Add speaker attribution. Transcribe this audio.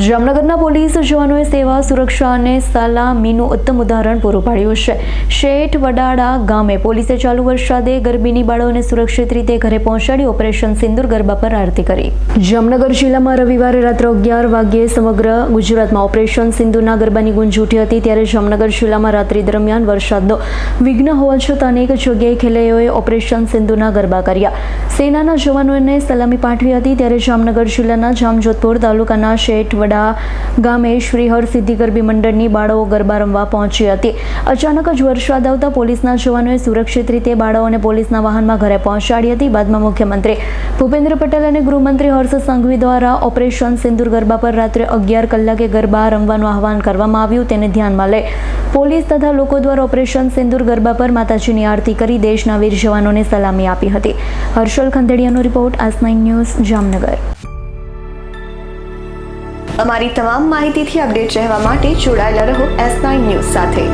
Speaker 1: જામનગરના પોલીસ જવાનોએ સેવા સુરક્ષા અને સલામીનું ઉત્તમ ઉદાહરણ પૂરું પાડ્યું છે. શેઠ વડાળા ગામે પોલીસે ચાલુ વરસાદે ગરબીની બાળાઓને સુરક્ષિત રીતે ઘરે પહોંચાડી ઓપરેશન સિંદૂર ગરબા પર આરતી કરી. જામનગર જિલ્લામાં રવિવારે રાત્રે 11 વાગ્યે સમગ્ર ગુજરાતમાં ઓપરેશન સિંદૂરના ગરબાની ગુંજ ઉઠી હતી. ત્યારે જામનગર જિલ્લામાં રાત્રિ દરમિયાન વરસાદનો વિઘ્ન હોવા છતાં અનેક જગ્યાએ ખેલૈયાઓએ ઓપરેશન સિંદૂરના ગરબા કર્યા. સેનાના જવાનોને સલામી પાઠવી હતી. ત્યારે જામનગર જિલ્લાના જામજોધપુર તાલુકાના શેઠ વડા ગામે શ્રી હરસિદ્ધિ ગરબી મંડળની બાળાઓ ગરબા રમવા પહોંચી હતી. અચાનક જ વરસાદ આવતા પોલીસના જવાનોએ સુરક્ષિત રીતે બાળાઓને પોલીસના વાહનમાં ઘરે પહોંચાડી હતી. બાદમાં મુખ્યમંત્રી ભૂપેન્દ્ર પટેલ અને ગૃહમંત્રી હર્ષ સંઘવી દ્વારા ઓપરેશન સિંદૂર ગરબા પર રાત્રે 11 કલાકે ગરબા રમવાનું આહવાન કરવામાં આવ્યું. તેને ધ્યાનમાં લઈ પોલીસ તથા લોકો દ્વારા ઓપરેશન સિંદૂર ગરબા પર માતાજીની આરતી કરી દેશના વીર જવાનોને સલામી આપી હતી. હર્ષલ ખંડેડિયાનો રિપોર્ટ આજ9 ન્યૂઝ જામનગર.
Speaker 2: અમારી તમામ માહિતીથી અપડેટ રહેવા માટે જોડાયેલા રહો S9 ન્યૂઝ સાથે.